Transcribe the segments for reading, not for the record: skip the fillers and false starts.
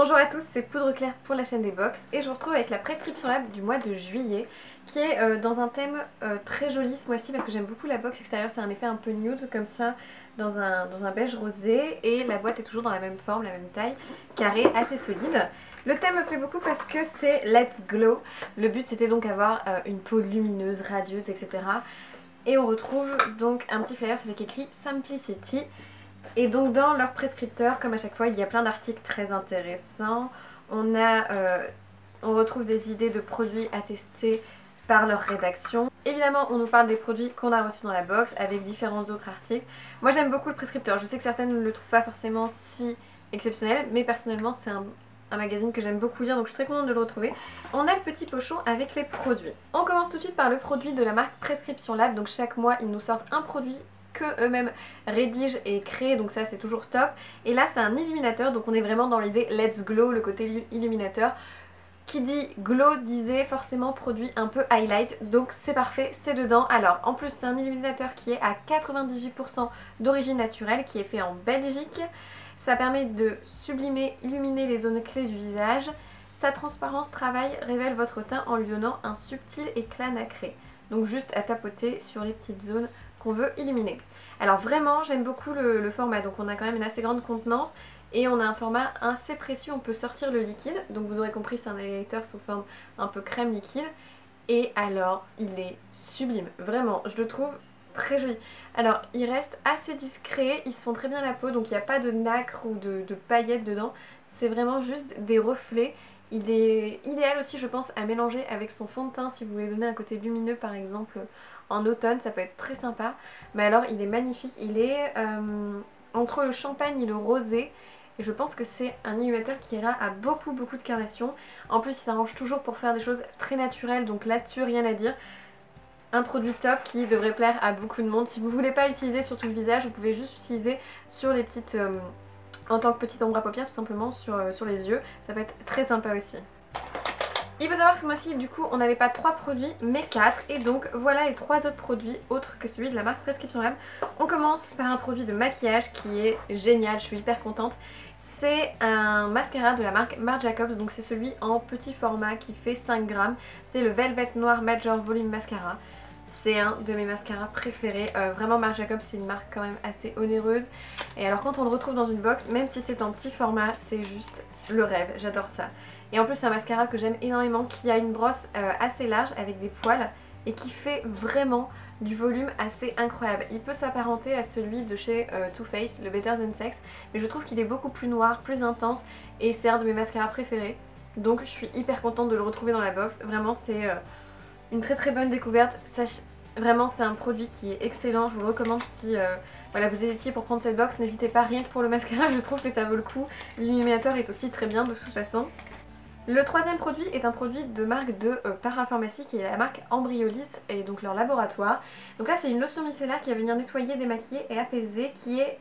Bonjour à tous, c'est Poudre Claire pour la chaîne des box et je vous retrouve avec la prescription lab du mois de juillet qui est dans un thème très joli ce mois-ci parce que j'aime beaucoup la box extérieure, c'est un effet un peu nude comme ça dans un beige rosé et la boîte est toujours dans la même forme, la même taille, carrée, assez solide. Le thème me plaît beaucoup parce que c'est Let's Glow, le but c'était donc avoir une peau lumineuse, radieuse, etc. Et on retrouve donc un petit flyer avec écrit Simplicity. Et donc dans leur prescripteur, comme à chaque fois, il y a plein d'articles très intéressants. On retrouve des idées de produits à tester par leur rédaction. Évidemment, on nous parle des produits qu'on a reçus dans la box avec différents autres articles. Moi j'aime beaucoup le prescripteur, je sais que certaines ne le trouvent pas forcément si exceptionnel, mais personnellement c'est un magazine que j'aime beaucoup lire, donc je suis très contente de le retrouver. On a le petit pochon avec les produits. On commence tout de suite par le produit de la marque Prescription Lab, donc chaque mois ils nous sortent un produit que eux-mêmes rédigent et créent, donc ça c'est toujours top. Et là c'est un illuminateur, donc on est vraiment dans l'idée Let's Glow, le côté illuminateur. Qui dit glow disait forcément produit un peu highlight, donc c'est parfait, c'est dedans. Alors en plus c'est un illuminateur qui est à 98% d'origine naturelle, qui est fait en Belgique. Ça permet de sublimer, illuminer les zones clés du visage. Sa transparence travail révèle votre teint en lui donnant un subtil éclat nacré. Donc juste à tapoter sur les petites zones qu'on veut illuminer. Alors vraiment j'aime beaucoup le format, donc on a quand même une assez grande contenance et on a un format assez précis, on peut sortir le liquide, donc vous aurez compris c'est un highlighter sous forme un peu crème liquide. Et alors il est sublime, vraiment je le trouve très joli. Alors il reste assez discret, ils se font très bien la peau, donc il n'y a pas de nacre ou de paillettes dedans, c'est vraiment juste des reflets. Il est idéal aussi je pense à mélanger avec son fond de teint si vous voulez donner un côté lumineux par exemple en automne, ça peut être très sympa. Mais alors il est magnifique, il est entre le champagne et le rosé. Et je pense que c'est un illuminateur qui ira à beaucoup de carnation. En plus il s'arrange toujours pour faire des choses très naturelles, donc là-dessus rien à dire. Un produit top qui devrait plaire à beaucoup de monde. Si vous voulez pas l'utiliser sur tout le visage, vous pouvez juste l'utiliser sur les petites... en tant que petit ombre à paupières tout simplement sur les yeux. Ça peut être très sympa aussi. Il faut savoir que ce mois-ci du coup on n'avait pas 3 produits mais 4 et donc voilà les 3 autres produits autres que celui de la marque Prescription Lab. On commence par un produit de maquillage qui est génial, je suis hyper contente. C'est un mascara de la marque Marc Jacobs, donc c'est celui en petit format qui fait 5 grammes. C'est le Velvet Noir Major Volume Mascara. C'est un de mes mascaras préférés, vraiment Marc Jacobs c'est une marque quand même assez onéreuse. Et alors quand on le retrouve dans une box, même si c'est en petit format, c'est juste le rêve, j'adore ça. Et en plus c'est un mascara que j'aime énormément, qui a une brosse assez large avec des poils et qui fait vraiment du volume assez incroyable. Il peut s'apparenter à celui de chez Too Faced, le Better Than Sex, mais je trouve qu'il est beaucoup plus noir, plus intense et c'est un de mes mascaras préférés. Donc je suis hyper contente de le retrouver dans la box, vraiment c'est une très bonne découverte. Vraiment c'est un produit qui est excellent, je vous le recommande si voilà, vous hésitiez pour prendre cette box, n'hésitez pas, rien que pour le mascara je trouve que ça vaut le coup. L'illuminateur est aussi très bien de toute façon. Le troisième produit est un produit de marque de parapharmacie qui est la marque Ambryolis et donc leur laboratoire. Donc là c'est une lotion micellaire qui va venir nettoyer, démaquiller et apaiser, qui est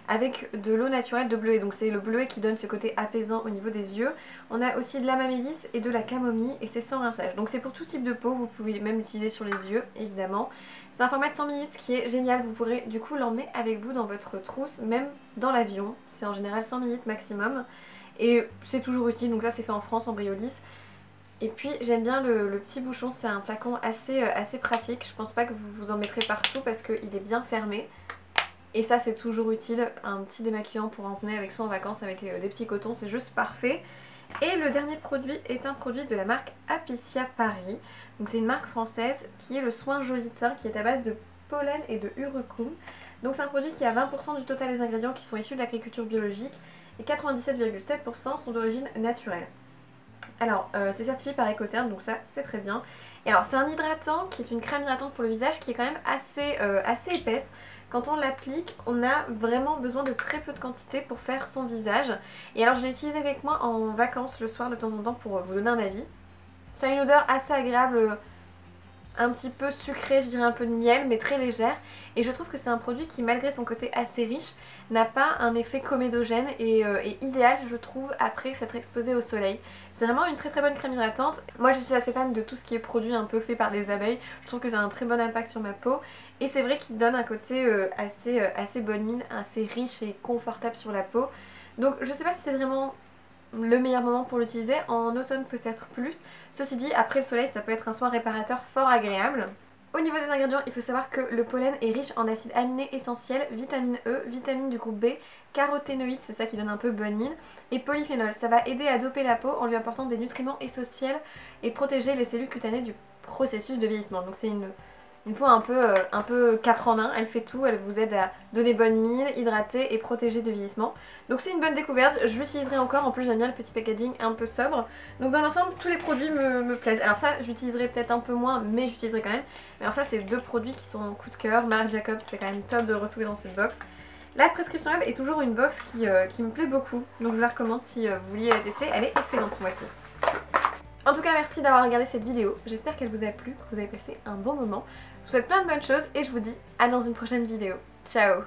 avec de l'eau naturelle de bleuet. Donc c'est le bleuet qui donne ce côté apaisant au niveau des yeux. On a aussi de la mamélis et de la camomille et c'est sans rinçage. Donc c'est pour tout type de peau, vous pouvez même l'utiliser sur les yeux évidemment. C'est un format de 100 ml qui est génial, vous pourrez du coup l'emmener avec vous dans votre trousse, même dans l'avion. C'est en général 100 ml maximum. Et c'est toujours utile, donc ça c'est fait en France, en Briolis. Et puis j'aime bien le petit bouchon, c'est un flacon assez pratique. Je pense pas que vous vous en mettrez partout parce qu'il est bien fermé. Et ça c'est toujours utile, un petit démaquillant pour emmener avec soi en vacances avec des petits cotons, c'est juste parfait. Et le dernier produit est un produit de la marque Apicia Paris. Donc c'est une marque française qui est le soin joli teint qui est à base de pollen et de urucum. Donc c'est un produit qui a 20% du total des ingrédients qui sont issus de l'agriculture biologique et 97,7% sont d'origine naturelle. Alors c'est certifié par EcoCert, donc ça c'est très bien. Et alors c'est un hydratant qui est une crème hydratante pour le visage qui est quand même assez épaisse. Quand on l'applique, on a vraiment besoin de très peu de quantité pour faire son visage. Et alors je l'ai utilisé avec moi en vacances le soir de temps en temps pour vous donner un avis. Ça a une odeur assez agréable, un petit peu sucrée, je dirais un peu de miel, mais très légère. Et je trouve que c'est un produit qui, malgré son côté assez riche, n'a pas un effet comédogène et est idéal, je trouve, après s'être exposé au soleil. C'est vraiment une très bonne crème hydratante. Moi, je suis assez fan de tout ce qui est produit un peu fait par les abeilles. Je trouve que ça a un très bon impact sur ma peau. Et c'est vrai qu'il donne un côté assez bonne mine, assez riche et confortable sur la peau. Donc, je sais pas si c'est vraiment le meilleur moment pour l'utiliser, en automne peut-être plus. Ceci dit, après le soleil ça peut être un soin réparateur fort agréable. Au niveau des ingrédients, il faut savoir que le pollen est riche en acides aminés essentiels, vitamine E, vitamine du groupe B, caroténoïdes, c'est ça qui donne un peu bonne mine, et polyphénol. Ça va aider à doper la peau en lui apportant des nutriments essentiels et protéger les cellules cutanées du processus de vieillissement. Donc c'est une peau un peu 4 en 1, elle fait tout, elle vous aide à donner bonne mine, hydrater et protéger du vieillissement. Donc c'est une bonne découverte, je l'utiliserai encore, en plus j'aime bien le petit packaging un peu sobre. Donc dans l'ensemble tous les produits me plaisent. Alors ça j'utiliserai peut-être un peu moins mais j'utiliserai quand même. Mais alors ça c'est deux produits qui sont coup de cœur, Marc Jacobs c'est quand même top de le retrouver dans cette box. La Prescription Lab est toujours une box qui me plaît beaucoup, donc je la recommande si vous vouliez la tester, elle est excellente ce mois-ci. En tout cas merci d'avoir regardé cette vidéo, j'espère qu'elle vous a plu, que vous avez passé un bon moment. Je vous souhaite plein de bonnes choses et je vous dis à dans une prochaine vidéo. Ciao!